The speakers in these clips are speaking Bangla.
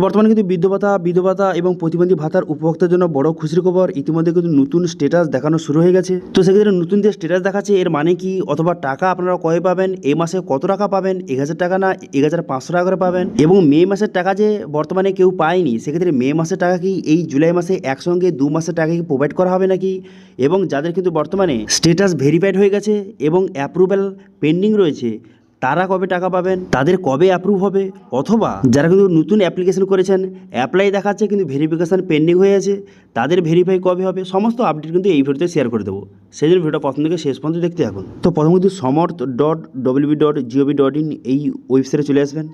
বর্তমানে কিন্তু বিধবা ভাতা এবং প্রতিবন্ধী ভাতার উপভোক্তার জন্য বড় খুশির খবর। ইতিমধ্যে কিন্তু নতুন স্ট্যাটাস দেখানো শুরু হয়ে গেছে। তো সেক্ষেত্রে নতুন যে স্ট্যাটাস দেখাচ্ছে এর মানে কি, অথবা টাকা আপনারা কবে পাবেন, এই মাসে কত টাকা পাবেন, 1000 টাকা না 1500 টাকা করে পাবেন, এবং মে মাসের টাকা যে বর্তমানে কেউ পায়নি, সেক্ষেত্রে মে মাসের টাকা কি এই জুলাই মাসে একসঙ্গে 2 মাসের টাকা কি প্রোভাইড করা হবে নাকি, এবং যাদের কিন্তু বর্তমানে স্ট্যাটাস ভেরিফাইড হয়ে গেছে এবং অ্যাপ্রুভাল পেন্ডিং রয়েছে, তারা কবে টাকা পাবেন, তাদের কবে অ্যাপ্রুভ হবে, অথবা যারা কিন্তু নতুন অ্যাপ্লিকেশন করেছেন, অ্যাপ্লাই দেখাচ্ছে কিন্তু ভেরিফিকেশান পেন্ডিং হয়ে আছে, তাদের ভেরিফাই কবে হবে, সমস্ত আপডেট কিন্তু এই ভিডিওতে শেয়ার করে দেবো। সেই জন্য ভিডিওটা প্রথম থেকে শেষ পর্যন্ত দেখতে থাকুন। তো প্রথম কিন্তু সমর্থ.wb.gov.in এই ওয়েবসাইটে চলে আসবেন।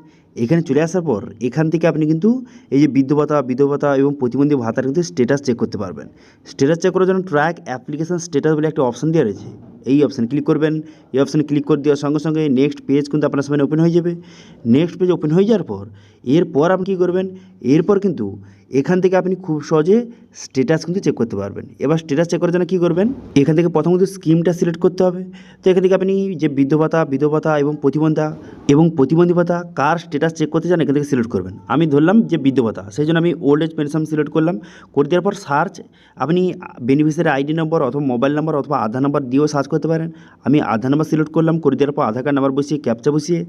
এখানে চলে আসার পর এখান থেকে আপনি কিন্তু এই যে বিধবা ভাতা এবং প্রতিবন্ধী ভাতার কিন্তু স্ট্যাটাস চেক করতে পারবেন। স্ট্যাটাস চেক করার জন্য ট্র্যাক অ্যাপ্লিকেশান স্ট্যাটাস বলে একটা অপশন দেওয়া রয়েছে, এই অপশানে ক্লিক করবেন। এই অপশানে ক্লিক করে দেওয়ার সঙ্গে সঙ্গে নেক্সট পেজ কিন্তু আপনার সামনে ওপেন হয়ে যাবে। নেক্সট পেজ ওপেন হয়ে যাওয়ার পর এরপর আপনি কী করবেন, এরপর কিন্তু এখান থেকে আপনি খুব সহজে স্ট্যাটাস কিন্তু চেক করতে পারবেন। এবার স্ট্যাটাস চেক করার জন্য কী করবেন, এখান থেকে প্রথমত স্কিমটা সিলেক্ট করতে হবে। তো এখান থেকে আপনি যে বিধবা ভাতা এবং প্রতিবন্ধী ভাতা কার স্ট্যাটাস চেক করতে চান এখান থেকে সিলেক্ট করবেন। আমি ধরলাম যে বিধবা, সেই জন্য আমি ওল্ড এজ পেনশন সিলেক্ট করলাম। করে দেওয়ার পর সার্চ, আপনি বেনিফিশিয়ারি আইডি নম্বর অথবা মোবাইল নাম্বার অথবা আধার নাম্বার দিয়েও সার্চ করতে পারেন। আমি আধার নাম্বার সিলেক্ট করলাম। করে দেওয়ার পর আধার কার্ড নাম্বার বসিয়ে ক্যাপচা বসিয়ে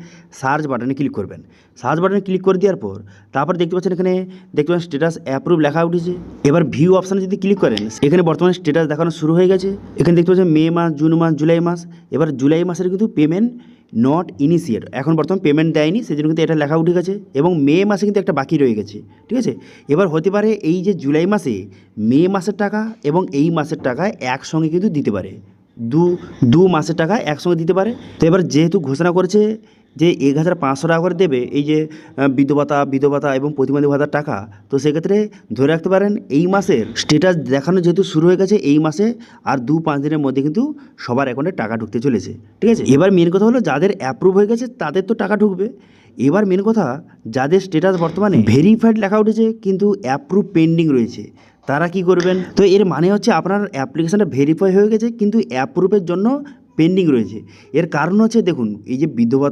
সার্চ বাটনে ক্লিক করবেন। সার্চ বাটনে ক্লিক করে দেওয়ার পর তারপর দেখতে পাচ্ছেন এখানে স্ট্যাটাস অ্যাপ্রুভ লেখা উঠেছে। এবার ভিউ অপশানে যদি ক্লিক করেন, এখানে বর্তমানে স্ট্যাটাস দেখানো শুরু হয়ে গেছে। এখানে দেখতে পাচ্ছেন মে মাস, জুন মাস, জুলাই মাস। এবার জুলাই মাসের কিন্তু পেমেন্ট নট ইনিশিয়েট, এখন বর্তমান পেমেন্ট দেয়নি, সেই জন্য কিন্তু এটা লেখা উঠে গেছে, এবং মে মাসে কিন্তু একটা বাকি রয়ে গেছে। ঠিক আছে, এবার হতে পারে এই যে জুলাই মাসে মে মাসের টাকা এবং এই মাসের টাকা একসঙ্গে কিন্তু দিতে পারে, দু মাসের টাকা একসঙ্গে দিতে পারে। তো এবার যেহেতু ঘোষণা করেছে যে 1500 টাকা করে দেবে এই যে বিধবা এবং প্রতিবন্ধী ভাতার টাকা, তো সেক্ষেত্রে ধরে রাখতে পারেন এই মাসের স্ট্যাটাস দেখানো যেহেতু শুরু হয়ে গেছে, এই মাসে আর 2-5 দিনের মধ্যে কিন্তু সবার অ্যাকাউন্টে টাকা ঢুকতে চলেছে। ঠিক আছে, এবার মেন কথা হলো যাদের অ্যাপ্রুভ হয়ে গেছে তাদের তো টাকা ঢুকবে। এবার মেন কথা, যাদের স্ট্যাটাস বর্তমানে ভেরিফাইড লেখা উঠেছে কিন্তু অ্যাপ্রুভ পেন্ডিং রয়েছে, তারা কি করবেন, তো এর মানে হচ্ছে আপনার অ্যাপ্লিকেশানটা ভেরিফাই হয়ে গেছে কিন্তু অ্যাপ্রুভের জন্য পেন্ডিং রয়েছে। এর কারণ হচ্ছে দেখুন, এই যে বিধবা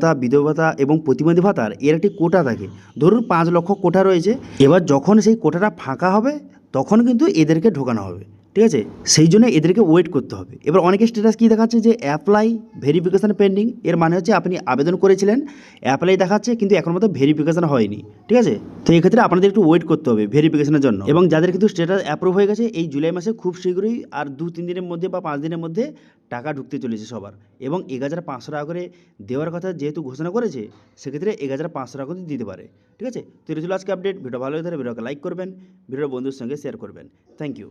এবং প্রতিবন্ধী ভাতার এর একটি কোটা থাকে, ধরুন 5 লক্ষ কোটা রয়েছে। এবার যখন সেই কোটাটা ফাঁকা হবে তখন কিন্তু এদেরকে ঢোকানো হবে। ঠিক আছে, সেই জন্য এদেরকে ওয়েট করতে হবে। এবার অনেকের স্ট্যাটাস কী দেখাচ্ছে যে অ্যাপ্লাই ভেরিফিকেশান পেন্ডিং, এর মানে হচ্ছে আপনি আবেদন করেছিলেন, অ্যাপ্লাই দেখাচ্ছে কিন্তু এখন মতো ভেরিফিকেশান হয়নি। ঠিক আছে, তো এক্ষেত্রে আপনাদের একটু ওয়েট করতে হবে ভেরিফিকেশানের জন্য। এবং যাদের কিন্তু স্ট্যাটাস অ্যাপ্রুভ হয়ে গেছে এই জুলাই মাসে খুব শীঘ্রই আর 2-3 দিনের মধ্যে বা 5 দিনের মধ্যে টাকা ঢুকতে চলেছে সবার, এবং 1500 টাকা করে দেওয়ার কথা যেহেতু ঘোষণা করেছে, সেক্ষেত্রে 1500 টাকা করে দিতে পারে। ঠিক আছে, তো এটা ছিল আজকে আপডেট। ভিডিও ভালো হয়ে থাকলে ভিডিওকে লাইক করবেন, ভিডিওর বন্ধুর সঙ্গে শেয়ার করবেন। Thank you.